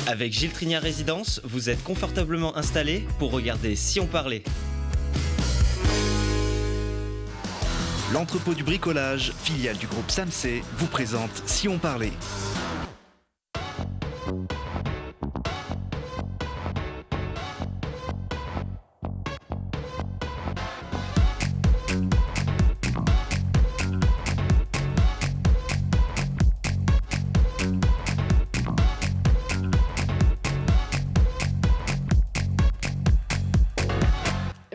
Avec Gilles Trignard Résidence, vous êtes confortablement installé pour regarder Si on parlait. L'entrepôt du bricolage, filiale du groupe Samsé, vous présente Si on parlait.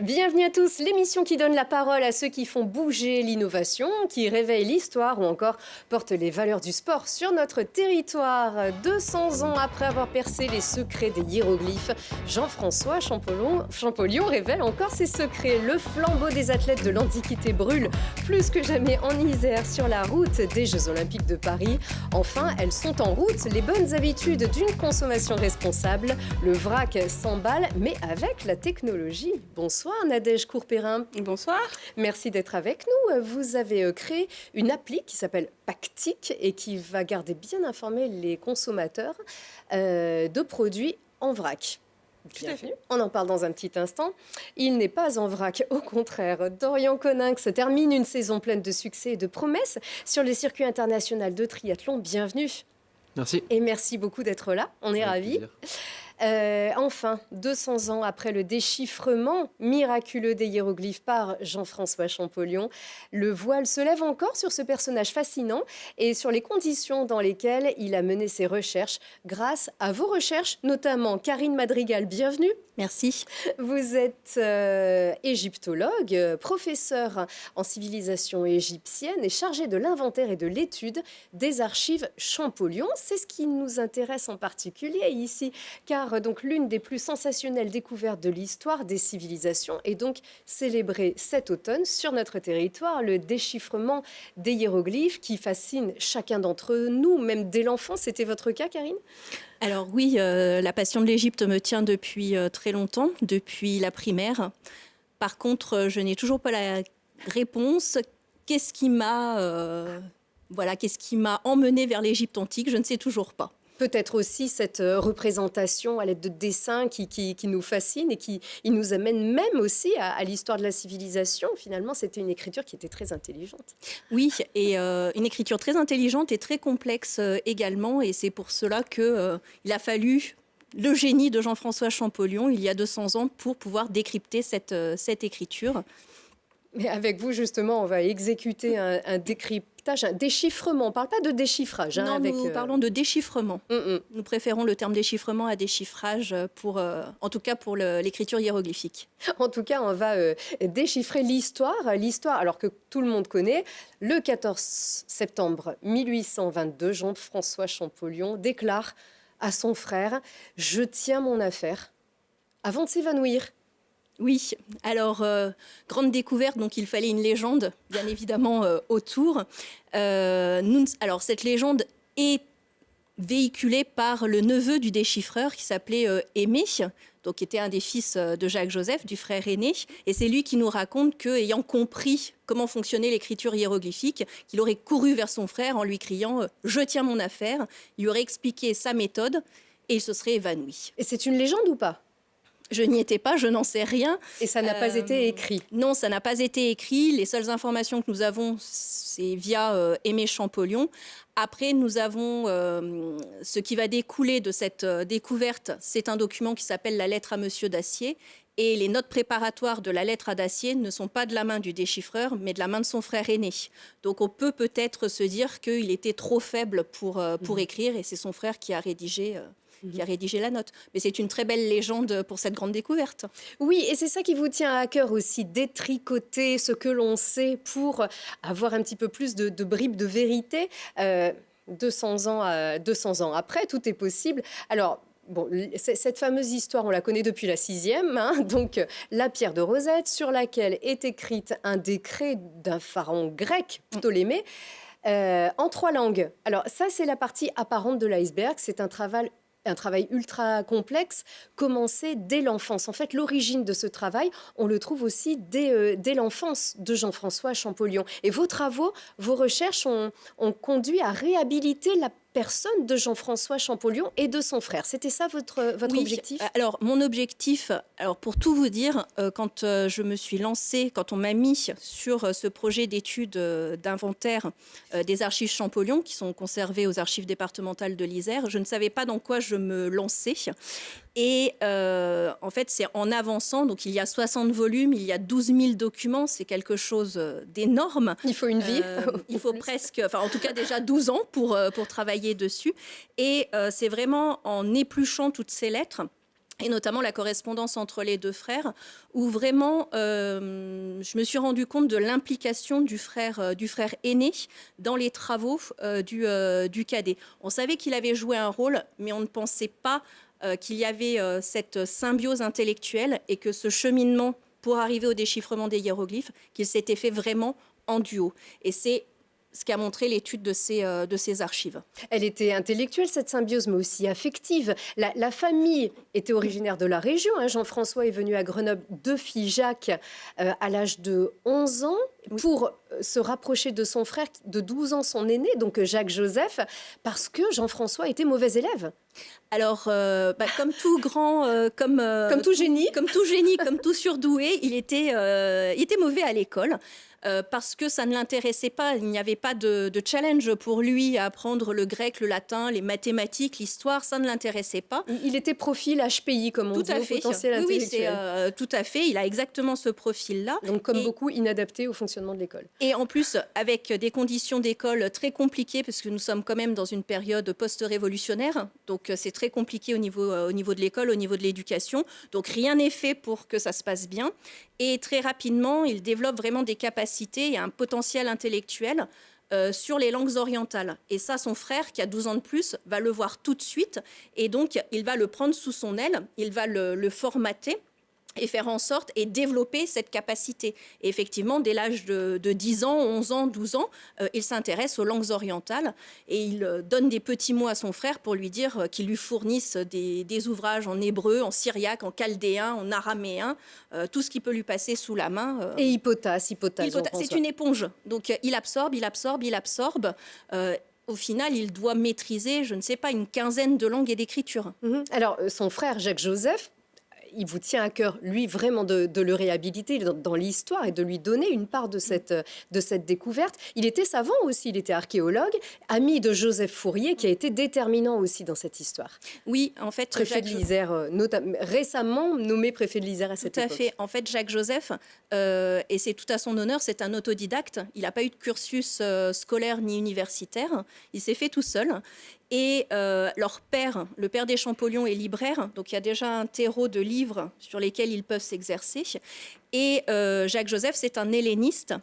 Bienvenue à tous, l'émission qui donne la parole à ceux qui font bouger l'innovation, qui réveillent l'histoire ou encore portent les valeurs du sport sur notre territoire. 200 ans après avoir percé les secrets des hiéroglyphes, Jean-François Champollion révèle encore ses secrets. Le flambeau des athlètes de l'Antiquité brûle plus que jamais en Isère sur la route des Jeux Olympiques de Paris. Enfin, elles sont en route, les bonnes habitudes d'une consommation responsable. Le vrac s'emballe, mais avec la technologie. Bonsoir Nadège Courpérin. Bonsoir. Merci d'être avec nous. Vous avez créé une appli qui s'appelle Pactic et qui va garder bien informés les consommateurs de produits en vrac. Tout à fait. On en parle dans un petit instant. Il n'est pas en vrac, au contraire. Dorian Coninx termine une saison pleine de succès et de promesses sur le circuit international de triathlon. Bienvenue. Merci. Et merci beaucoup d'être là. On est ravis. Enfin, 200 ans après le déchiffrement miraculeux des hiéroglyphes par Jean-François Champollion, le voile se lève encore sur ce personnage fascinant et sur les conditions dans lesquelles il a mené ses recherches grâce à vos recherches, notamment Karine Madrigal, bienvenue. Merci. Vous êtes égyptologue, professeur en civilisation égyptienne et chargée de l'inventaire et de l'étude des archives Champollion. C'est ce qui nous intéresse en particulier ici, car donc l'une des plus sensationnelles découvertes de l'histoire des civilisations est donc célébrée cet automne sur notre territoire, le déchiffrement des hiéroglyphes qui fascine chacun d'entre nous, même dès l'enfance. C'était votre cas, Karine ? Alors oui, la passion de l'Égypte me tient depuis très longtemps, depuis la primaire. Par contre, je n'ai toujours pas la réponse. Qu'est-ce qui m'a emmené vers l'Égypte antique ? Je ne sais toujours pas. Peut-être aussi cette représentation à l'aide de dessins qui nous fascine et qui nous amène même aussi à l'histoire de la civilisation. Finalement, c'était une écriture qui était très intelligente. Oui, et une écriture très intelligente et très complexe également. Et c'est pour cela qu'il a fallu le génie de Jean-François Champollion, il y a 200 ans, pour pouvoir décrypter cette écriture. Mais avec vous, justement, on va exécuter un décryptage, un déchiffrement. On ne parle pas de déchiffrage. Non, nous parlons de déchiffrement. Nous préférons le terme déchiffrement à déchiffrage, en tout cas pour l'écriture hiéroglyphique. En tout cas, on va déchiffrer l'histoire, alors que tout le monde connaît. Le 14 septembre 1822, Jean-François Champollion déclare à son frère « Je tiens mon affaire » avant de s'évanouir. Oui, alors, grande découverte, donc il fallait une légende, bien évidemment, autour. Alors, cette légende est véhiculée par le neveu du déchiffreur qui s'appelait Aimé, donc qui était un des fils de Jacques-Joseph, du frère aîné. Et c'est lui qui nous raconte qu'ayant compris comment fonctionnait l'écriture hiéroglyphique, qu'il aurait couru vers son frère en lui criant « Je tiens mon affaire », il lui aurait expliqué sa méthode et il se serait évanoui. Et c'est une légende ou pas ? Je n'y étais pas, je n'en sais rien. Et ça n'a pas été écrit ? Non, ça n'a pas été écrit. Les seules informations que nous avons, c'est via Aimé Champollion. Après, nous avons ce qui va découler de cette découverte. C'est un document qui s'appelle la lettre à Monsieur Dacier. Et les notes préparatoires de la lettre à Dacier ne sont pas de la main du déchiffreur, mais de la main de son frère aîné. Donc on peut peut-être se dire qu'il était trop faible pour écrire, et c'est son frère qui a rédigé la note. Mais c'est une très belle légende pour cette grande découverte. Oui, et c'est ça qui vous tient à cœur aussi, détricoter ce que l'on sait pour avoir un petit peu plus de bribes de vérité. 200 ans après, tout est possible. Alors, bon, cette fameuse histoire, on la connaît depuis la 6e, donc la pierre de Rosette, sur laquelle est écrite un décret d'un pharaon grec, Ptolémée, en 3 langues. Alors ça, c'est la partie apparente de l'iceberg, c'est un travail ultra complexe, commencé dès l'enfance. En fait, l'origine de ce travail, on le trouve aussi dès l'enfance de Jean-François Champollion. Et vos travaux, vos recherches ont conduit à réhabiliter personne de Jean-François Champollion et de son frère. C'était ça votre Oui, objectif? alors mon objectif, alors pour tout vous dire, quand je me suis lancée, quand on m'a mis sur ce projet d'étude d'inventaire des archives Champollion, qui sont conservées aux archives départementales de l'Isère, je ne savais pas dans quoi je me lançais. Et en fait, c'est en avançant, donc il y a 60 volumes, il y a 12 000 documents, c'est quelque chose d'énorme. Il faut une vie. Il faut presque, enfin en tout cas déjà 12 ans pour travailler dessus. Et c'est vraiment en épluchant toutes ces lettres, et notamment la correspondance entre les deux frères, où vraiment je me suis rendu compte de l'implication du frère aîné dans les travaux du cadet. On savait qu'il avait joué un rôle, mais on ne pensait pas qu'il y avait cette symbiose intellectuelle et que ce cheminement pour arriver au déchiffrement des hiéroglyphes, qu'il s'était fait vraiment en duo. Et c'est ce qu'a montré l'étude de ces archives. Elle était intellectuelle, cette symbiose, mais aussi affective. La famille était originaire de la région. Hein. Jean-François est venu à Grenoble de Figeac à l'âge de 11 ans pour se rapprocher de son frère de 12 ans, son aîné, donc Jacques-Joseph, parce que Jean-François était mauvais élève. Alors, comme tout grand, comme tout génie, comme tout surdoué, il était mauvais à l'école. Parce que ça ne l'intéressait pas. Il n'y avait pas de challenge pour lui à apprendre le grec, le latin, les mathématiques, l'histoire. Ça ne l'intéressait pas. Il était profil HPI, comme on dit, au potentiel intellectuel. Oui, tout à fait. Il a exactement ce profil-là. Donc, comme beaucoup, inadapté au fonctionnement de l'école. Et en plus, avec des conditions d'école très compliquées, parce que nous sommes quand même dans une période post-révolutionnaire. Donc, c'est très compliqué au niveau de l'école, au niveau de l'éducation. Donc, rien n'est fait pour que ça se passe bien. Et très rapidement, il développe vraiment des capacités et un potentiel intellectuel sur les langues orientales. Et ça, son frère, qui a 12 ans de plus, va le voir tout de suite. Et donc, il va le prendre sous son aile, il va le formater et faire en sorte et développer cette capacité. Et effectivement, dès l'âge de 10 ans, 11 ans, 12 ans, il s'intéresse aux langues orientales et il donne des petits mots à son frère pour lui dire qu'il lui fournisse des ouvrages en hébreu, en syriaque, en chaldéen, en araméen, tout ce qui peut lui passer sous la main. Et hypothase. C'est une éponge. Donc, il absorbe. Au final, il doit maîtriser, je ne sais pas, une quinzaine de langues et d'écritures. Alors, son frère Jacques-Joseph, il vous tient à cœur, lui, vraiment de le réhabiliter dans l'histoire et de lui donner une part de cette découverte. Il était savant aussi, il était archéologue, ami de Joseph Fourier, qui a été déterminant aussi dans cette histoire. Oui, en fait... Préfet de l'Isère, récemment nommé préfet de l'Isère à cette époque. Tout à fait. En fait, Jacques-Joseph, et c'est tout à son honneur, c'est un autodidacte. Il n'a pas eu de cursus scolaire ni universitaire. Il s'est fait tout seul. Et leur père, le père des Champollion, est libraire, donc il y a déjà un terreau de livres sur lesquels ils peuvent s'exercer. Et Jacques-Joseph, c'est un helléniste.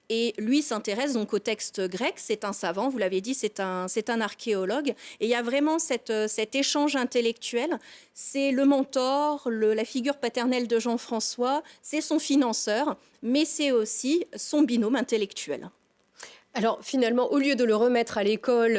Et lui s'intéresse donc au texte grec, c'est un savant, vous l'avez dit, c'est un archéologue. Et il y a vraiment cet échange intellectuel. C'est le mentor, la figure paternelle de Jean-François, c'est son financeur, mais c'est aussi son binôme intellectuel. Alors finalement, au lieu de le remettre à l'école,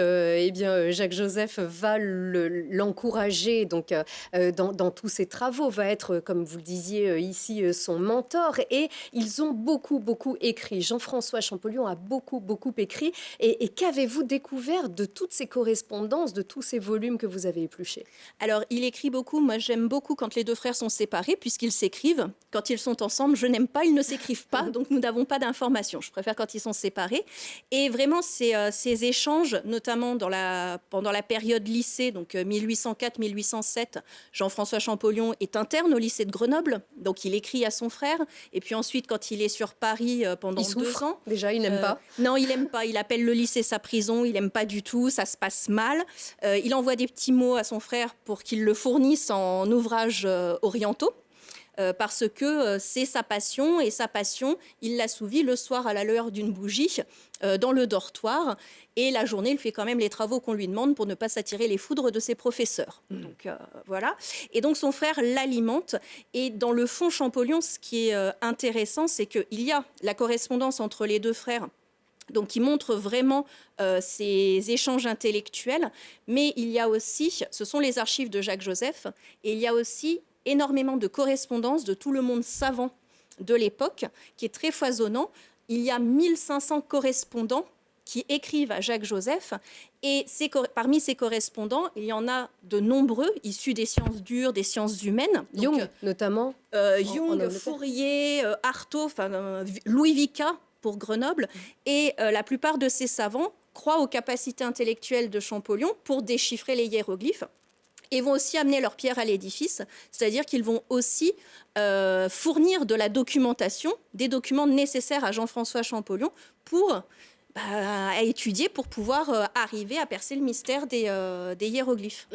Jacques-Joseph va l'encourager donc dans tous ses travaux, va être, comme vous le disiez ici, son mentor. Et ils ont beaucoup écrit. Jean-François Champollion a beaucoup écrit. Et qu'avez-vous découvert de toutes ces correspondances, de tous ces volumes que vous avez épluchés? Alors, il écrit beaucoup. Moi, j'aime beaucoup quand les deux frères sont séparés, puisqu'ils s'écrivent. Quand ils sont ensemble, je n'aime pas, ils ne s'écrivent pas. Donc, nous n'avons pas d'informations. Je préfère quand ils sont séparés. Et vraiment, ces échanges, notamment pendant la période lycée, donc 1804-1807, Jean-François Champollion est interne au lycée de Grenoble, donc il écrit à son frère. Et puis ensuite, quand il est sur Paris pendant 2 ans... Déjà, il n'aime pas. Non, il n'aime pas. Il appelle le lycée sa prison, il n'aime pas du tout, ça se passe mal. Il envoie des petits mots à son frère pour qu'il le fournisse en ouvrages orientaux. Parce que c'est sa passion, et sa passion, il l'assouvit le soir à la lueur d'une bougie dans le dortoir, et la journée, il fait quand même les travaux qu'on lui demande pour ne pas s'attirer les foudres de ses professeurs. Donc voilà. Et donc son frère l'alimente, et dans le fond Champollion, ce qui est intéressant, c'est qu'il y a la correspondance entre les deux frères, donc qui montre vraiment ces échanges intellectuels, mais il y a aussi, ce sont les archives de Jacques-Joseph, et il y a aussi énormément de correspondances de tout le monde savant de l'époque, qui est très foisonnant. Il y a 1500 correspondants qui écrivent à Jacques Joseph. Et parmi ces correspondants, il y en a de nombreux issus des sciences dures, des sciences humaines. Jung, notamment. Jung, Fourier, Artaud, Louis Vicat pour Grenoble. Et la plupart de ces savants croient aux capacités intellectuelles de Champollion pour déchiffrer les hiéroglyphes. Et vont aussi amener leur pierre à l'édifice, c'est-à-dire qu'ils vont aussi fournir de la documentation, des documents nécessaires à Jean-François Champollion pour à étudier, pour pouvoir arriver à percer le mystère des hiéroglyphes.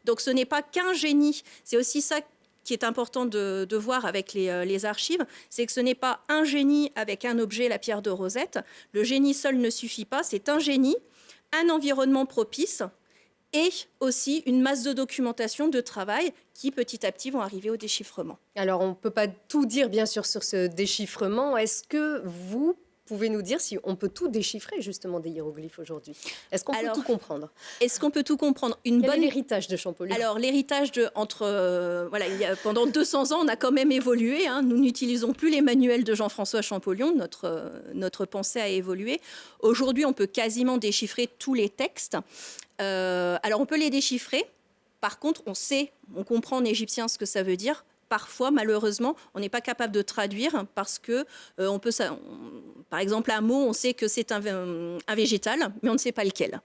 Donc ce n'est pas qu'un génie, c'est aussi ça qui est important de voir avec les archives, c'est que ce n'est pas un génie avec un objet, la pierre de Rosette. Le génie seul ne suffit pas, c'est un génie, un environnement propice, et aussi une masse de documentation, de travail qui petit à petit vont arriver au déchiffrement. Alors on ne peut pas tout dire bien sûr sur ce déchiffrement. Est-ce que vous pouvez nous dire si on peut tout déchiffrer justement des hiéroglyphes aujourd'hui? Est-ce qu'on peut tout comprendre? Est-ce qu'on peut tout comprendre? Quel est l'héritage de Champollion? Alors l'héritage pendant 200 ans, on a quand même évolué. Nous n'utilisons plus les manuels de Jean-François Champollion. Notre pensée a évolué. Aujourd'hui, on peut quasiment déchiffrer tous les textes. Alors on peut les déchiffrer. Par contre, on comprend en égyptien ce que ça veut dire. Parfois, malheureusement, on n'est pas capable de traduire parce que par exemple, un mot, on sait que c'est un végétal, mais on ne sait pas lequel.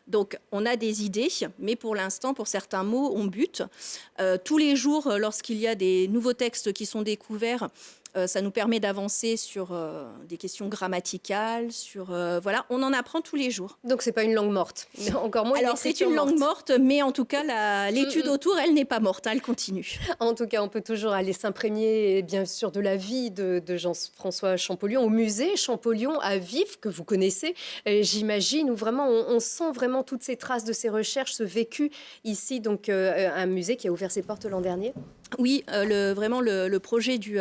Donc, on a des idées, mais pour l'instant, pour certains mots, on bute. Tous les jours, lorsqu'il y a des nouveaux textes qui sont découverts, ça nous permet d'avancer sur des questions grammaticales, on en apprend tous les jours. Donc c'est pas une langue morte, encore moins. Alors c'est une langue morte, mais en tout cas l'étude autour, elle n'est pas morte, elle continue. En tout cas, on peut toujours aller s'imprégner, bien sûr, de la vie de Jean-François Champollion au musée Champollion à Vif, que vous connaissez, j'imagine, où vraiment on sent vraiment toutes ces traces de ses recherches, ce vécu ici, donc un musée qui a ouvert ses portes l'an dernier. Oui, vraiment le projet du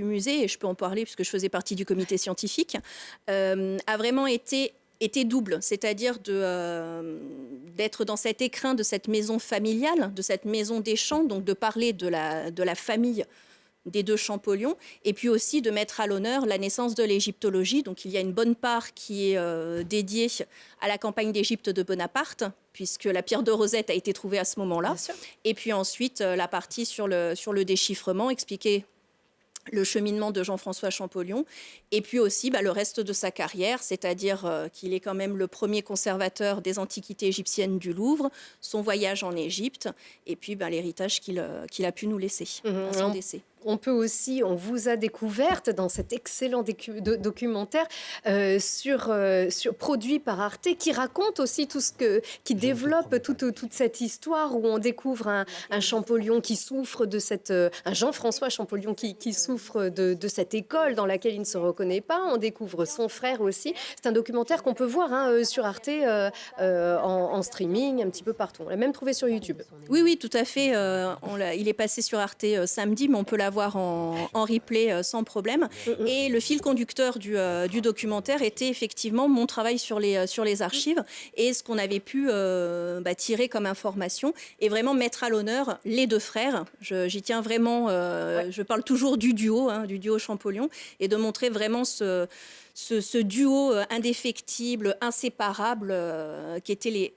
musée, et je peux en parler puisque je faisais partie du comité scientifique, a vraiment été double, c'est-à-dire d'être dans cet écrin de cette maison familiale, de cette maison des champs, donc de parler de la famille des deux Champollion, et puis aussi de mettre à l'honneur la naissance de l'égyptologie. Donc il y a une bonne part qui est dédiée à la campagne d'Égypte de Bonaparte, puisque la pierre de Rosette a été trouvée à ce moment-là. Et puis ensuite, la partie sur le déchiffrement, expliquer le cheminement de Jean-François Champollion, et puis aussi le reste de sa carrière, c'est-à-dire qu'il est quand même le premier conservateur des antiquités égyptiennes du Louvre, son voyage en Égypte, et puis l'héritage qu'il a pu nous laisser à son décès. On peut aussi, on vous a découverte dans cet excellent documentaire produit par Arte, qui raconte aussi qui développe toute cette histoire où on découvre un Champollion qui souffre de un Jean-François Champollion qui souffre de cette école dans laquelle il ne se reconnaît pas. On découvre son frère aussi. C'est un documentaire qu'on peut voir sur Arte en streaming un petit peu partout. On l'a même trouvé sur YouTube. Oui, tout à fait. Il est passé sur Arte samedi, mais on peut l'avoir en replay sans problème. Et le fil conducteur du documentaire était effectivement mon travail sur les archives et ce qu'on avait pu tirer comme information et vraiment mettre à l'honneur les deux frères. J'y tiens vraiment, je parle toujours du duo Champollion, et de montrer vraiment ce duo indéfectible, inséparable, qui était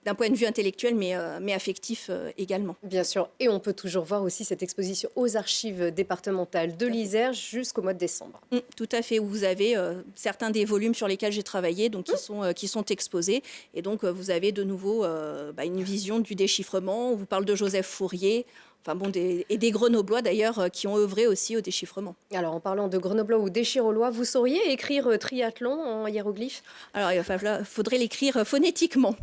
d'un point de vue intellectuel, mais affectif également. Bien sûr. Et on peut toujours voir aussi cette exposition aux archives départementales de l'Isère jusqu'au mois de décembre. Tout à fait, où vous avez certains des volumes sur lesquels j'ai travaillé, donc qui sont exposés. Et donc, vous avez de nouveau une vision du déchiffrement. On vous parle de Joseph Fourier, et des Grenoblois d'ailleurs qui ont œuvré aussi au déchiffrement. Alors en parlant de Grenoblois ou d'Échirolois, vous sauriez écrire triathlon en hiéroglyphe? Alors il faudrait l'écrire phonétiquement.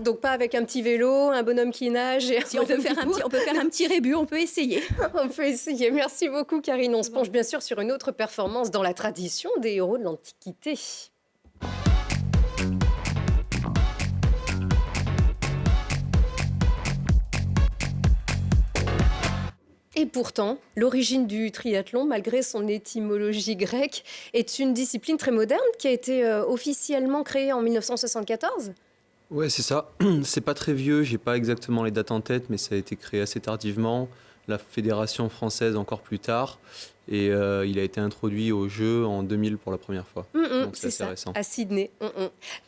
Donc pas avec un petit vélo, un bonhomme qui nage. Si on peut faire un petit rébut, on peut essayer. On peut essayer. Merci beaucoup Karine. On se penche bien sûr sur une autre performance dans la tradition des héros de l'Antiquité. Et pourtant, l'origine du triathlon, malgré son étymologie grecque, est une discipline très moderne qui a été officiellement créée en 1974. Ouais, c'est ça. C'est pas très vieux, j'ai pas exactement les dates en tête, mais ça a été créé assez tardivement. la fédération française encore plus tard. Et il a été introduit aux Jeux en 2000 pour la première fois. Donc c'est assez ça, récent. à Sydney.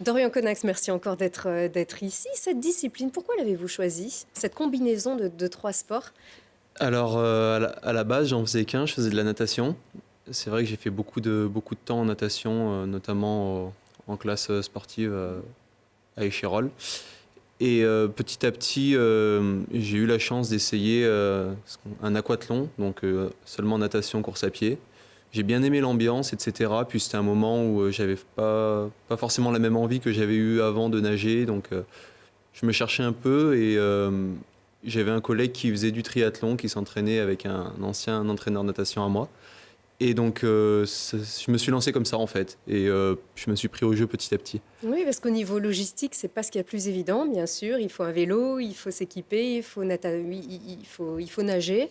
Dorian Connax, merci encore d'être ici. Cette discipline, pourquoi l'avez-vous choisie? Cette combinaison de 3 sports? Alors, à la base, j'en faisais qu'un, je faisais de la natation. C'est vrai que j'ai fait beaucoup de temps en natation, notamment en classe sportive à Échirolles. Et petit à petit, j'ai eu la chance d'essayer un aquathlon, donc seulement natation, course à pied. J'ai bien aimé l'ambiance, etc. Puis c'était un moment où j'avais pas forcément la même envie que j'avais eu avant de nager. Donc je me cherchais un peu et j'avais un collègue qui faisait du triathlon, qui s'entraînait avec un ancien entraîneur de natation à moi. Et donc, je me suis lancé comme ça, en fait. Et je me suis pris au jeu petit à petit. Oui, parce qu'au niveau logistique, c'est pas ce qu'il y a de plus évident, bien sûr. Il faut un vélo, il faut s'équiper, il faut nager.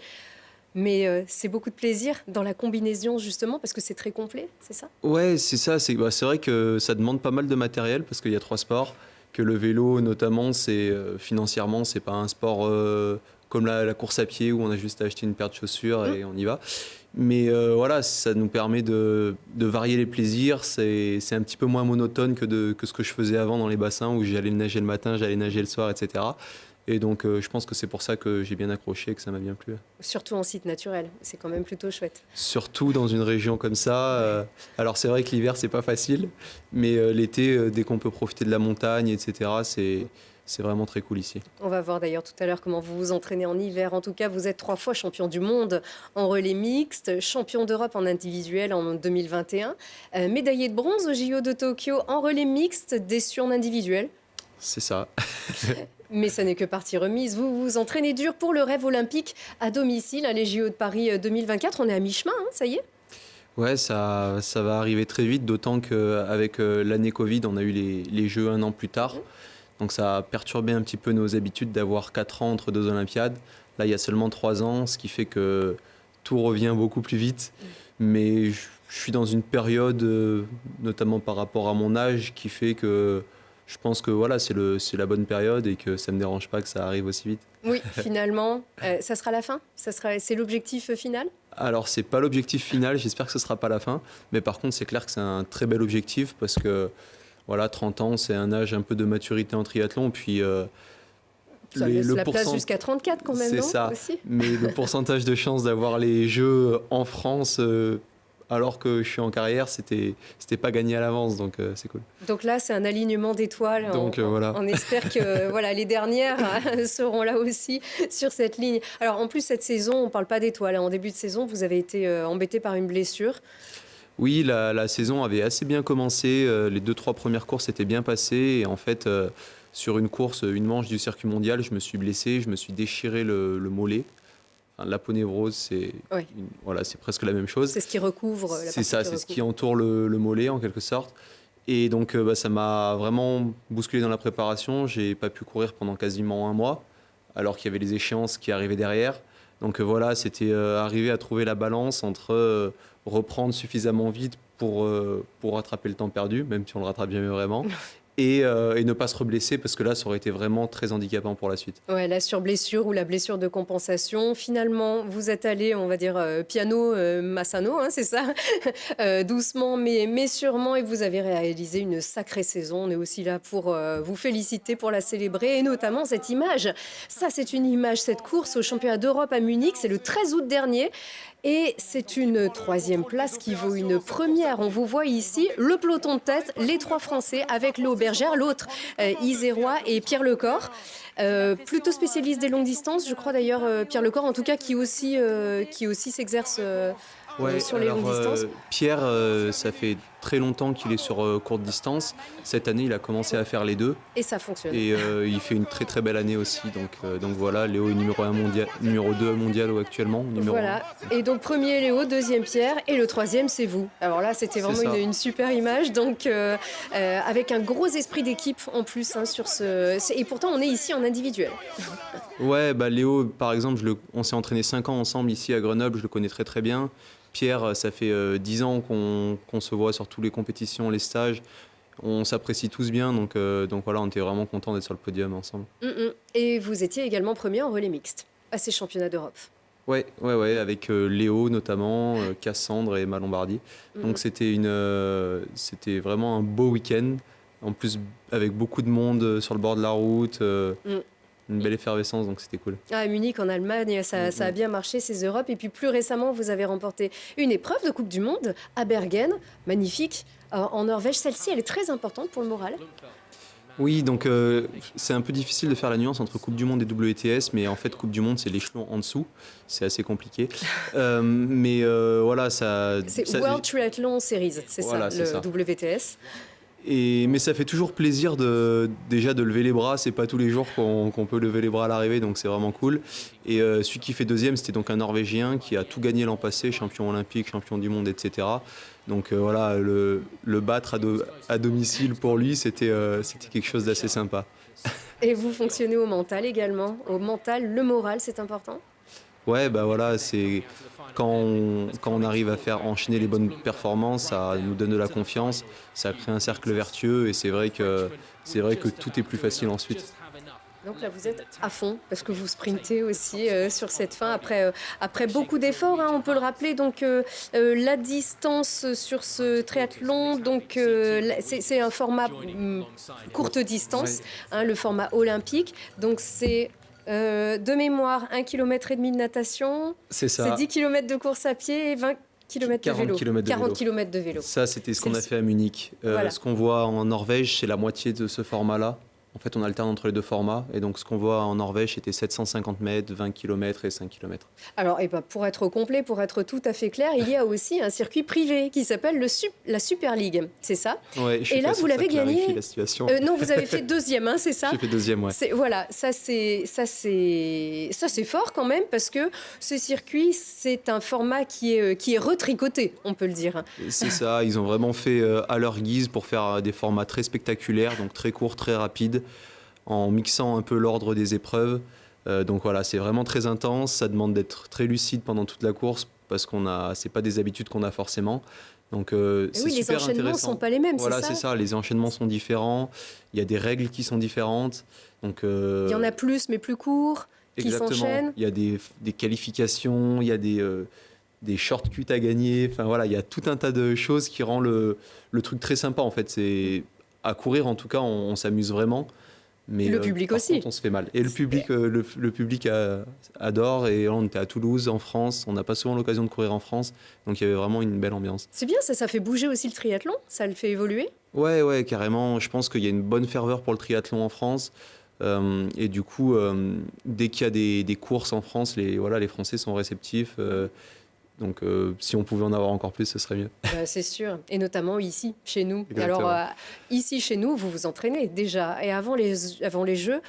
Mais c'est beaucoup de plaisir dans la combinaison, justement, parce que c'est très complet, c'est ça? Ouais, c'est ça. C'est vrai que ça demande pas mal de matériel, parce qu'il y a 3 sports. Que le vélo, notamment, financièrement, c'est pas un sport comme la course à pied, où on a juste à acheter une paire de chaussures et on y va. Mais voilà, ça nous permet de varier les plaisirs. C'est un petit peu moins monotone que ce que je faisais avant dans les bassins où j'allais nager le matin, j'allais nager le soir, etc. Et donc, je pense que c'est pour ça que j'ai bien accroché et que ça m'a bien plu. Surtout en site naturel, c'est quand même plutôt chouette. Surtout dans une région comme ça. Alors, c'est vrai que l'hiver, c'est pas facile. Mais l'été, dès qu'on peut profiter de la montagne, etc., c'est vraiment très cool ici. On va voir d'ailleurs tout à l'heure comment vous vous entraînez en hiver. En tout cas, vous êtes 3 fois champion du monde en relais mixte, champion d'Europe en individuel en 2021, médaillé de bronze au JO de Tokyo en relais mixte, déçu en individuel. C'est ça. Mais ça n'est que partie remise. Vous vous entraînez dur pour le rêve olympique à domicile, les JO de Paris 2024. On est à mi-chemin, ça y est? Ouais, ça va arriver très vite, d'autant qu'avec l'année Covid, on a eu les Jeux 1 an plus tard. Donc ça a perturbé un petit peu nos habitudes d'avoir 4 ans entre 2 Olympiades. Là, il y a seulement 3 ans, ce qui fait que tout revient beaucoup plus vite. Mais je suis dans une période, notamment par rapport à mon âge, qui fait que je pense que voilà, c'est la bonne période et que ça ne me dérange pas que ça arrive aussi vite. Oui, finalement, ça sera la fin? C'est l'objectif final? Alors, c'est pas l'objectif final, j'espère que ce ne sera pas la fin. Mais par contre, c'est clair que c'est un très bel objectif parce que voilà, 30 ans, c'est un âge un peu de maturité en triathlon. Puis, ça laisse la place jusqu'à 34 quand même, non? C'est ça, aussi. Mais le pourcentage de chance d'avoir les Jeux en France alors que je suis en carrière, c'était pas gagné à l'avance, donc c'est cool. Donc là, c'est un alignement d'étoiles. Voilà. On espère que voilà, les dernières seront là aussi sur cette ligne. Alors en plus, cette saison, on ne parle pas d'étoiles. En début de saison, vous avez été embêté par une blessure. Oui, la saison avait assez bien commencé. Les 2-3 premières courses étaient bien passées. Et en fait, sur une course, une manche du circuit mondial, je me suis blessé. Je me suis déchiré le mollet. Enfin, l'aponévrose, c'est presque la même chose. C'est ce qui recouvre la partie. C'est ça, c'est ce qui entoure le mollet en quelque sorte. Et donc, ça m'a vraiment bousculé dans la préparation. J'ai pas pu courir pendant quasiment 1 mois, alors qu'il y avait les échéances qui arrivaient derrière. Donc voilà, c'était arriver à trouver la balance entre reprendre suffisamment vite pour rattraper le temps perdu, même si on le rattrape jamais vraiment, et ne pas se reblesser, parce que là, ça aurait été vraiment très handicapant pour la suite. Ouais, la surblessure ou la blessure de compensation. Finalement, vous êtes allé, on va dire, piano Massano, hein, c'est ça doucement, mais sûrement, et vous avez réalisé une sacrée saison. On est aussi là pour vous féliciter, pour la célébrer, et notamment cette image. Ça, c'est une image, cette course au championnat d'Europe à Munich, c'est le 13 août dernier. Et c'est une 3e place qui vaut une première. On vous voit ici, le peloton de tête, les 3 Français avec Léo Bergère, l'autre Isérois et Pierre Lecor. Plutôt spécialiste des longues distances, je crois d'ailleurs Pierre Lecor, en tout cas qui aussi s'exerce sur les longues distances. Pierre, ça fait très longtemps qu'il est sur courte distance. Cette année, il a commencé à faire les 2. Et ça fonctionne. Et il fait une très très belle année aussi. Donc voilà, Léo est numéro 2 mondial actuellement. Voilà. 1. Et donc premier Léo, 2e Pierre et le 3e c'est vous. Alors là, c'était vraiment une super image. Donc avec un gros esprit d'équipe en plus sur ce. Et pourtant, on est ici en individuel. Ouais, Léo, par exemple, on s'est entraîné 5 ans ensemble ici à Grenoble. Je le connais très très bien. Pierre, ça fait 10 ans qu'on se voit sur toutes les compétitions, les stages. On s'apprécie tous bien, donc voilà, on était vraiment contents d'être sur le podium ensemble. Et vous étiez également premier en relais mixte à ces championnats d'Europe. Ouais, avec Léo notamment, Cassandre et Malombardi. Donc c'était vraiment un beau week-end. En plus, avec beaucoup de monde sur le bord de la route, une belle effervescence, donc c'était cool. À Munich, en Allemagne, ça a bien marché, ces Europes. Et puis plus récemment, vous avez remporté une épreuve de Coupe du Monde à Bergen, magnifique, en Norvège. Celle-ci, elle est très importante pour le moral. Oui, donc c'est un peu difficile de faire la nuance entre Coupe du Monde et WTS, mais en fait, Coupe du Monde, c'est l'échelon en dessous. C'est assez compliqué. Voilà, ça... C'est World Triathlon Series, c'est voilà, ça, c'est le WTS. Mais ça fait toujours plaisir déjà de lever les bras. C'est pas tous les jours qu'on peut lever les bras à l'arrivée, donc c'est vraiment cool. Et celui qui fait deuxième, c'était donc un Norvégien qui a tout gagné l'an passé, champion olympique, champion du monde, etc. Donc voilà, le battre à domicile pour lui, c'était quelque chose d'assez sympa. Et vous fonctionnez au mental également. Au mental, le moral, c'est important. Ouais, bah voilà, c'est quand on arrive à faire enchaîner les bonnes performances, ça nous donne de la confiance, ça crée un cercle vertueux et c'est vrai que tout est plus facile ensuite. Donc là, vous êtes à fond parce que vous sprintez aussi sur cette fin après beaucoup d'efforts. On peut le rappeler. Donc la distance sur ce triathlon, donc c'est un format courte distance, le format olympique. Donc c'est de mémoire 1,5 km de natation. C'est ça. C'est 10 km de course à pied et 20 km de vélo. 40 km de vélo. Ça, c'était ce qu'on a fait à Munich. Voilà. Ce qu'on voit en Norvège, c'est la moitié de ce format-là. En fait, on alterne entre les deux formats. Et donc, ce qu'on voit en Norvège, c'était 750 mètres, 20 km et 5 km. Alors, pour être complet, pour être tout à fait clair, il y a aussi un circuit privé qui s'appelle la Super League. C'est ça? Ouais, et là, vous l'avez gagné. La situation. Non, vous avez fait deuxième, c'est ça? J'ai fait deuxième, ouais. Voilà, ça c'est fort quand même parce que ce circuit, c'est un format qui est retricoté, on peut le dire. C'est ça, ils ont vraiment fait à leur guise pour faire des formats très spectaculaires, donc très courts, très rapides, en mixant un peu l'ordre des épreuves. Donc voilà, c'est vraiment très intense, ça demande d'être très lucide pendant toute la course parce c'est pas des habitudes qu'on a forcément. Donc c'est oui, super intéressant. Les enchaînements ne sont pas les mêmes, voilà, c'est ça? C'est ça, les enchaînements sont différents, il y a des règles qui sont différentes. Donc, il y en a plus, mais plus courts, qui s'enchaînent. Il y a des qualifications, il y a des shortcuts à gagner. Enfin voilà, il y a tout un tas de choses qui rend le truc très sympa en fait. C'est à courir en tout cas, on s'amuse vraiment. Mais le public par aussi. contre, on se fait mal. Et le public adore. Et on était à Toulouse, en France. On n'a pas souvent l'occasion de courir en France. Donc il y avait vraiment une belle ambiance. C'est bien, ça fait bouger aussi le triathlon. Ça le fait évoluer. Ouais, carrément. Je pense qu'il y a une bonne ferveur pour le triathlon en France. Et du coup, dès qu'il y a des courses en France, les Français sont réceptifs. Donc, si on pouvait en avoir encore plus, ce serait mieux. C'est sûr. Et notamment ici, chez nous. Exactement. Alors, ici, chez nous, vous vous entraînez déjà. Et avant les Jeux,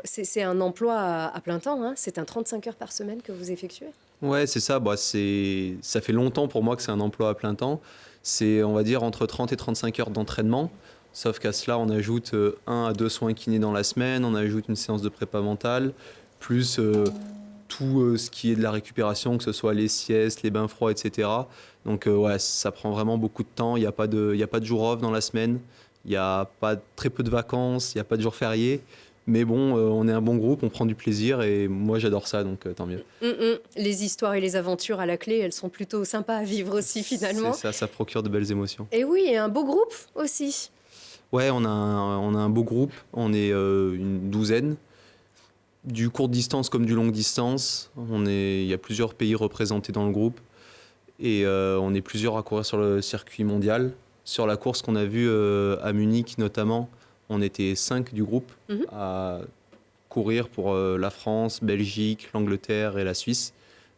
c'est un emploi à plein temps. C'est un 35 heures par semaine que vous effectuez. Ouais, c'est ça. Ça fait longtemps pour moi que c'est un emploi à plein temps. C'est, on va dire, entre 30 et 35 heures d'entraînement. Sauf qu'à cela, on ajoute 1 à 2 soins kinés dans la semaine. On ajoute une séance de prépa mentale, plus... tout ce qui est de la récupération, que ce soit les siestes, les bains froids, etc. Donc ça prend vraiment beaucoup de temps. Il n'y a pas de jour off dans la semaine. Il n'y a pas très peu de vacances. Il n'y a pas de jours fériés. Mais bon, on est un bon groupe, on prend du plaisir et moi j'adore ça, donc tant mieux. Les histoires et les aventures à la clé, elles sont plutôt sympas à vivre aussi finalement. C'est ça procure de belles émotions. Et oui, et un beau groupe aussi. Ouais, on a un beau groupe. On est une douzaine. Du courte distance comme du longue distance, il y a plusieurs pays représentés dans le groupe et on est plusieurs à courir sur le circuit mondial. Sur la course qu'on a vue à Munich notamment, on était 5 du groupe à courir pour la France, Belgique, l'Angleterre et la Suisse.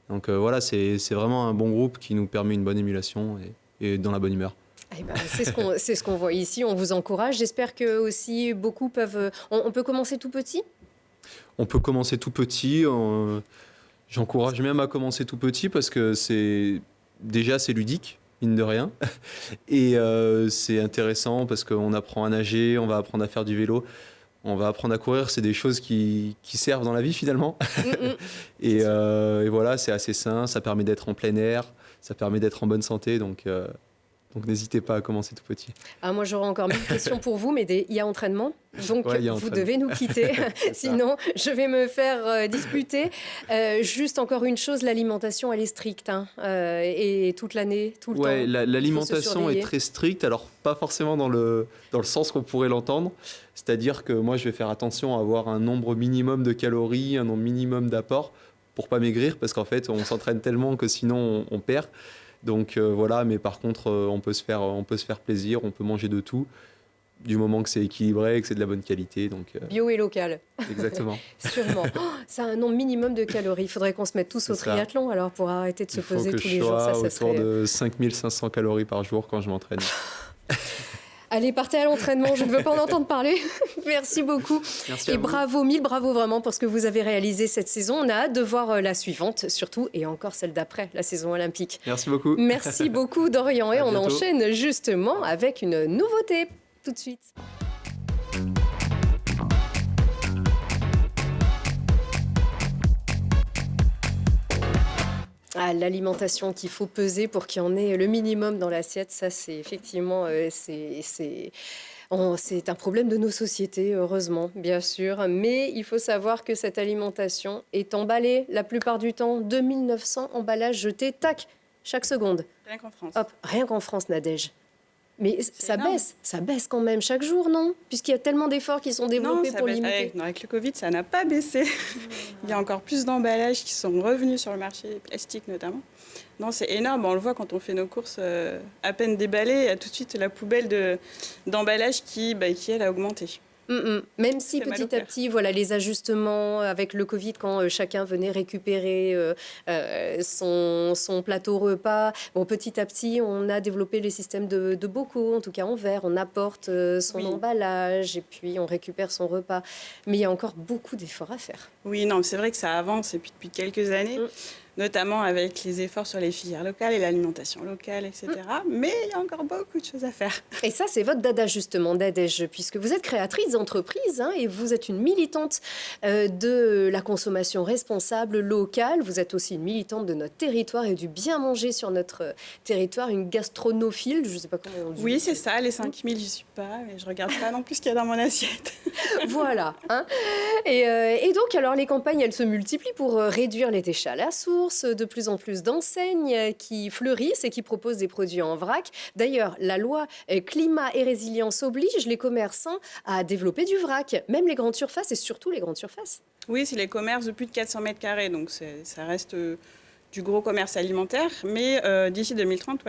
Donc voilà, c'est vraiment un bon groupe qui nous permet une bonne émulation et dans la bonne humeur. C'est ce qu'on voit ici, on vous encourage. J'espère que aussi beaucoup peuvent... On peut commencer tout petit ? On peut commencer tout petit. J'encourage même à commencer tout petit parce que c'est ludique, mine de rien. Et c'est intéressant parce qu'on apprend à nager, on va apprendre à faire du vélo, on va apprendre à courir. C'est des choses qui servent dans la vie finalement. Et voilà, c'est assez sain. Ça permet d'être en plein air, ça permet d'être en bonne santé. Donc Donc n'hésitez pas à commencer tout petit. Ah, moi, j'aurais encore 1000 questions pour vous, mais il y a entraînement. Donc, Ouais, il y a vous entraînement. devez nous quitter. Sinon, je vais me faire disputer. Juste encore une chose, l'alimentation, elle est stricte. Hein, et toute l'année, tout le Ouais, temps. l'alimentation surveiller. est très stricte, alors pas forcément dans le sens qu'on pourrait l'entendre. C'est-à-dire que moi, je vais faire attention à avoir un nombre minimum de calories, un nombre minimum d'apports pour pas maigrir, parce qu'en fait, on s'entraîne tellement que sinon, on perd. Donc voilà, mais par contre, on peut se faire plaisir, on peut manger de tout, du moment que c'est équilibré et que c'est de la bonne qualité. Donc, Bio et local, exactement. sûrement. Oh, ça a un nombre minimum de calories. Il faudrait qu'on se mette tous C'est au ça. triathlon alors pour arrêter de se Il faut peser que tous je les jours. sois Ça autour serait... de 5500 calories par jour quand je m'entraîne. Allez, partez à l'entraînement, je ne veux pas en entendre parler. Merci beaucoup. Merci à Et vous. bravo, 1000 bravo vraiment pour ce que vous avez réalisé cette saison. On a hâte de voir la suivante, surtout, et encore celle d'après, la saison olympique. Merci beaucoup. Merci beaucoup, Dorian. Et À on bientôt. enchaîne justement avec une nouveauté tout de suite. Ah, l'alimentation qu'il faut peser pour qu'il y en ait le minimum dans l'assiette, ça c'est effectivement c'est un problème de nos sociétés, heureusement, bien sûr. Mais il faut savoir que cette alimentation est emballée la plupart du temps. 2900 emballages jetés, tac, chaque seconde. Rien qu'en France. Hop, rien qu'en France, Nadège. Mais énorme. ça baisse quand même chaque jour, non? Puisqu'il y a tellement d'efforts qui sont Non, développés ça pour baisse. limiter. Avec le Covid, ça n'a pas baissé. Il y a encore plus d'emballages qui sont revenus sur le marché, plastique notamment. Non, c'est énorme. On le voit quand on fait nos courses à peine déballées. Il y a tout de suite la poubelle d'emballage qui, elle, a augmenté. Même si Ça fait mal au petit à cœur. petit, voilà, les ajustements avec le Covid, quand chacun venait récupérer son plateau repas, bon, petit à petit, on a développé les systèmes de bocaux, en tout cas en verre. On apporte son Oui. emballage et puis on récupère son repas. Mais il y a encore beaucoup d'efforts à faire. Oui, non, c'est vrai que ça avance et puis depuis quelques années, notamment avec les efforts sur les filières locales et l'alimentation locale, etc. Mais il y a encore beaucoup de choses à faire. Et ça, c'est votre dada justement, Nadège, puisque vous êtes créatrice d'entreprise et vous êtes une militante de la consommation responsable locale. Vous êtes aussi une militante de notre territoire et du bien manger sur notre territoire, une gastronophile, je ne sais pas comment on dit. Oui, c'est ça. Les 5000, j'y suis pas, mais je regarde pas non plus ce qu'il y a dans mon assiette. Voilà. Et donc, alors, les campagnes, elles se multiplient pour réduire les déchets à la source. De plus en plus d'enseignes qui fleurissent et qui proposent des produits en vrac. D'ailleurs, la loi climat et résilience oblige les commerçants à développer du vrac, même les grandes surfaces et surtout les grandes surfaces. Oui, c'est les commerces de plus de 400 mètres carrés, donc ça reste du gros commerce alimentaire. Mais d'ici 2030,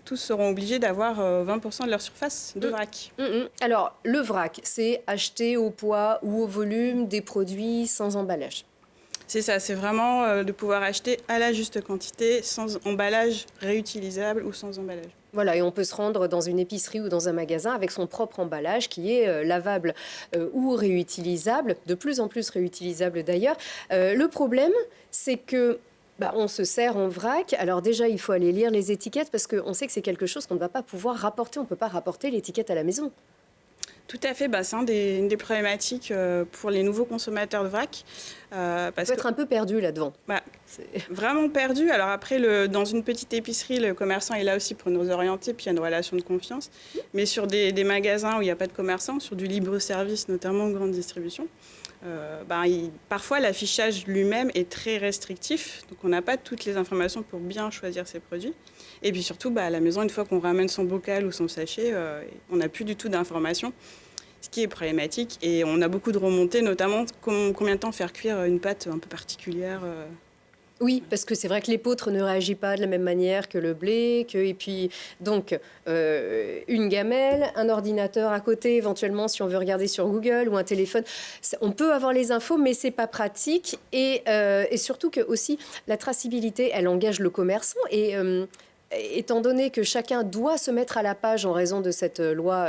tous seront obligés d'avoir 20% de leur surface de vrac. Alors, le vrac, c'est acheter au poids ou au volume des produits sans emballage. C'est ça, c'est vraiment de pouvoir acheter à la juste quantité, sans emballage réutilisable ou sans emballage. Voilà, et on peut se rendre dans une épicerie ou dans un magasin avec son propre emballage qui est lavable ou réutilisable, de plus en plus réutilisable d'ailleurs. Le problème, c'est que on se sert en vrac. Alors déjà, il faut aller lire les étiquettes parce qu'on sait que c'est quelque chose qu'on ne va pas pouvoir rapporter. On ne peut pas rapporter l'étiquette à la maison. Tout à fait, c'est une des problématiques pour les nouveaux consommateurs de vrac. On peut être un peu perdu là-dedans. Vraiment perdu. Alors après, dans une petite épicerie, le commerçant est là aussi pour nous orienter, puis il y a une relation de confiance. Mais sur des magasins où il n'y a pas de commerçant, sur du libre-service, notamment en grande distribution, parfois l'affichage lui-même est très restrictif. Donc on n'a pas toutes les informations pour bien choisir ses produits. Et puis surtout, à la maison, une fois qu'on ramène son bocal ou son sachet, on n'a plus du tout d'informations, ce qui est problématique. Et on a beaucoup de remontées, notamment combien de temps faire cuire une pâte un peu particulière. Oui, parce que c'est vrai que l'épeautre ne réagit pas de la même manière que le blé. Et puis, donc, une gamelle, un ordinateur à côté, éventuellement, si on veut regarder sur Google ou un téléphone. On peut avoir les infos, mais c'est pas pratique. Et surtout que aussi, la traçabilité, elle engage le commerçant. Et étant donné que chacun doit se mettre à la page en raison de cette loi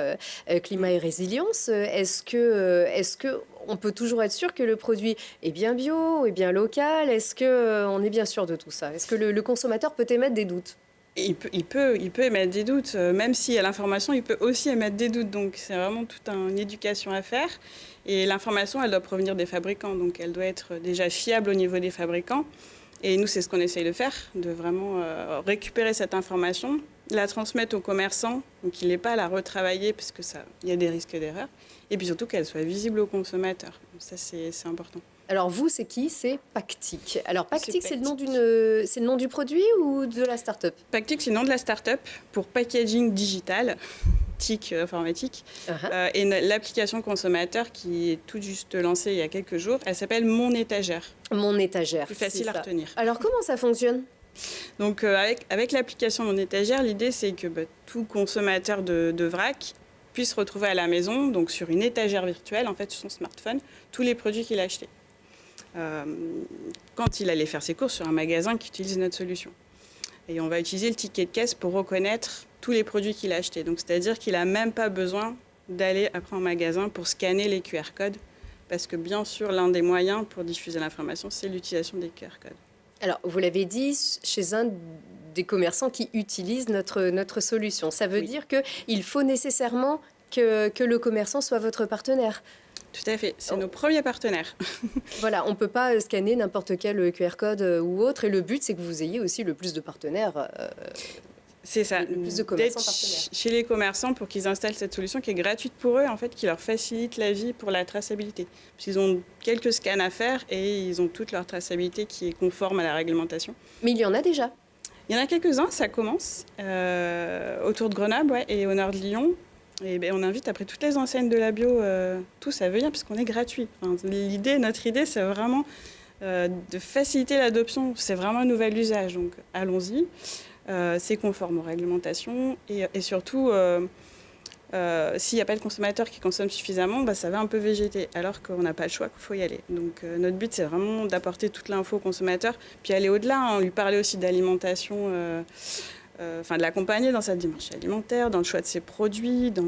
climat et résilience, est-ce que on peut toujours être sûr que le produit est bien bio, est bien local? Est-ce qu'on est bien sûr de tout ça? Est-ce que le consommateur peut émettre des doutes? Il peut émettre des doutes. Même s'il y a l'information, il peut aussi émettre des doutes. Donc c'est vraiment toute une éducation à faire. Et l'information, elle doit provenir des fabricants. Donc elle doit être déjà fiable au niveau des fabricants. Et nous, c'est ce qu'on essaye de faire, de vraiment récupérer cette information la transmettre au commerçant, donc il n'ait pas à la retravailler parce que il y a des risques d'erreur. Et puis surtout qu'elle soit visible au consommateur. Donc ça, c'est important. Alors vous, c'est qui? C'est Pactic. Alors Pactic, c'est Pactic. le nom du produit ou de la start-up? Pactic, c'est le nom de la start-up pour packaging digital, TIC informatique. Et l'application consommateur qui est tout juste lancée il y a quelques jours, elle s'appelle Mon Étagère. Mon Étagère. Plus facile à retenir. Alors comment ça fonctionne? Donc avec l'application Mon Étagère, l'idée c'est que tout consommateur de vrac puisse retrouver à la maison, donc sur une étagère virtuelle, en fait sur son smartphone, tous les produits qu'il a achetés. Quand il allait faire ses courses sur un magasin qui utilise notre solution. Et on va utiliser le ticket de caisse pour reconnaître tous les produits qu'il a achetés. Donc c'est-à-dire qu'il n'a même pas besoin d'aller après en magasin pour scanner les QR codes, parce que bien sûr, l'un des moyens pour diffuser l'information, c'est l'utilisation des QR codes. Alors, vous l'avez dit, chez un des commerçants qui utilisent notre solution. Ça veut dire qu'il faut nécessairement que le commerçant soit votre partenaire. Tout à fait, c'est nos premiers partenaires. Voilà, on ne peut pas scanner n'importe quel QR code ou autre. Et le but, c'est que vous ayez aussi le plus de partenaires. C'est ça, le plus de commerçants partenaires. Chez les commerçants pour qu'ils installent cette solution qui est gratuite pour eux, en fait, qui leur facilite la vie pour la traçabilité. Parce qu'ils ont quelques scans à faire et ils ont toute leur traçabilité qui est conforme à la réglementation. Mais il y en a déjà. Il y en a quelques-uns, ça commence autour de Grenoble et au nord de Lyon. Et on invite après toutes les enseignes de la bio, tous à venir parce qu'on est gratuit. Enfin, notre idée, c'est vraiment de faciliter l'adoption. C'est vraiment un nouvel usage, donc allons-y. C'est conforme aux réglementations et surtout, s'il n'y a pas de consommateur qui consomme suffisamment, ça va un peu végéter, alors qu'on n'a pas le choix, qu'il faut y aller. Donc notre but, c'est vraiment d'apporter toute l'info au consommateur, puis aller au-delà, lui parler aussi d'alimentation, de l'accompagner dans sa démarche alimentaire, dans le choix de ses produits, dans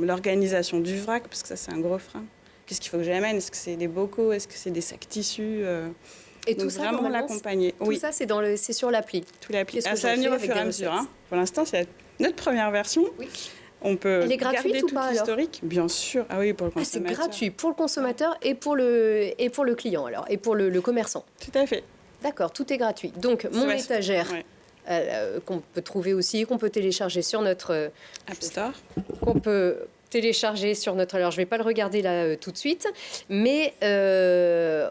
l'organisation du vrac, parce que ça, c'est un gros frein. Qu'est-ce qu'il faut que j'amène? Est-ce que c'est des bocaux? Est-ce que c'est des sacs tissus? Et donc tout ça, vraiment l'accompagner. Tout ça, c'est sur l'appli. Tout l'appli. Qu'est-ce que Ça va j'en venir fais au fur et à avec des mesure. recettes Pour l'instant, c'est notre première version. Oui. On peut Elle est gratuite garder ou tout pas, l'historique. Bien sûr. Ah oui, pour le c'est consommateur. gratuit pour le consommateur et pour le client, alors, et pour le commerçant. Tout à fait. D'accord, tout est gratuit. Donc, Mon Étagère, qu'on peut trouver aussi, qu'on peut télécharger sur notre App Store. Qu'on peut télécharger sur notre... Alors, je ne vais pas le regarder là tout de suite, mais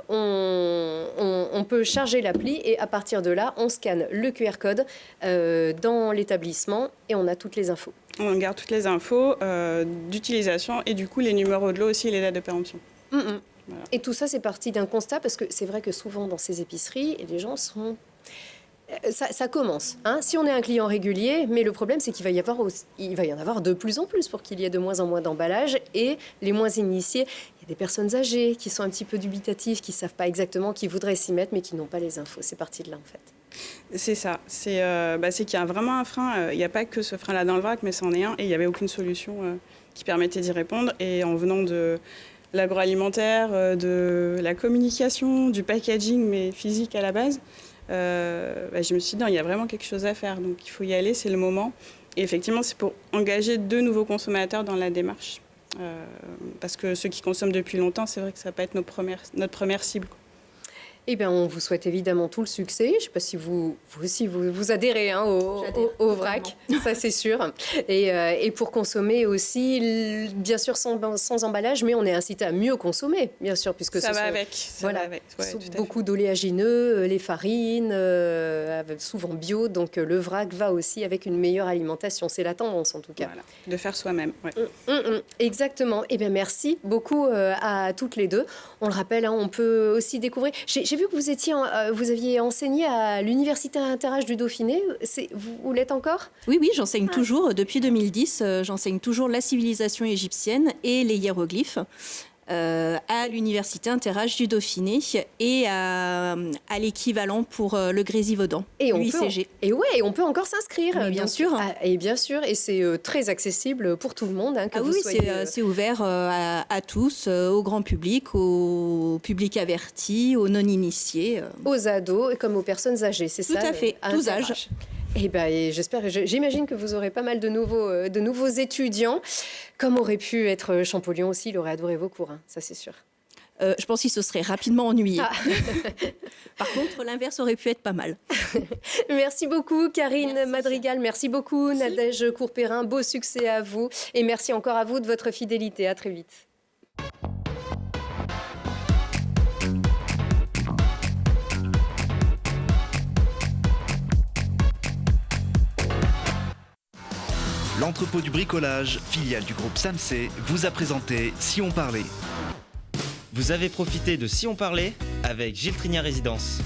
on peut charger l'appli et à partir de là, on scanne le QR code dans l'établissement et on a toutes les infos. On garde toutes les infos d'utilisation et du coup, les numéros de lot aussi et les dates de péremption. Voilà. Et tout ça, c'est parti d'un constat parce que c'est vrai que souvent dans ces épiceries, les gens sont... Ça commence. Si on est un client régulier, mais le problème, c'est qu'il va y en avoir de plus en plus pour qu'il y ait de moins en moins d'emballages. Et les moins initiés, il y a des personnes âgées qui sont un petit peu dubitatives, qui ne savent pas exactement, qui voudraient s'y mettre, mais qui n'ont pas les infos. C'est parti de là, en fait. C'est ça. C'est qu'il y a vraiment un frein. Il n'y a pas que ce frein-là dans le vrac, mais c'en est un. Et il n'y avait aucune solution qui permettait d'y répondre. Et en venant de l'agroalimentaire, de la communication, du packaging, mais physique à la base, je me suis dit, non, il y a vraiment quelque chose à faire. Donc, il faut y aller, c'est le moment. Et effectivement, c'est pour engager de nouveaux consommateurs dans la démarche. Parce que ceux qui consomment depuis longtemps, c'est vrai que ça va pas être notre première cible. Eh bien, on vous souhaite évidemment tout le succès. Je ne sais pas si vous aussi, vous adhérez au vrac, ça c'est sûr. Et pour consommer aussi, bien sûr, sans emballage, mais on est incité à mieux consommer, bien sûr, puisque ça ce va sont, avec. Voilà, va avec. Ouais, beaucoup d'oléagineux, les farines, souvent bio. Donc le vrac va aussi avec une meilleure alimentation. C'est la tendance en tout cas. Voilà, de faire soi-même. Ouais. Exactement. Eh bien, merci beaucoup à toutes les deux. On le rappelle, on peut aussi découvrir... J'ai vu que vous aviez enseigné à l'Université Interage du Dauphiné. Vous l'êtes encore? Oui, j'enseigne toujours. Depuis 2010, j'enseigne toujours la civilisation égyptienne et les hiéroglyphes à l'Université Interage du Dauphiné et à l'équivalent pour le Grésivaudan, l'UICG. Et on peut encore s'inscrire. Mais bien sûr. Et bien sûr, et c'est très accessible pour tout le monde. C'est ouvert à tous, au grand public, au public averti, aux non-initiés. Aux ados comme aux personnes âgées, c'est ça? Tout à fait, tous âges. Et j'imagine que vous aurez pas mal de nouveaux étudiants. Comme aurait pu être Champollion aussi, il aurait adoré vos cours, ça c'est sûr. Je pense qu'il se serait rapidement ennuyé. Par contre, l'inverse aurait pu être pas mal. Merci beaucoup Karine Merci. Madrigal, merci beaucoup Nadège Courpérin, beau succès à vous et merci encore à vous de votre fidélité. À très vite. L'entrepôt du bricolage, filiale du groupe SAMC, vous a présenté Si on parlait. Vous avez profité de Si on parlait avec Gilles Trigna Résidence.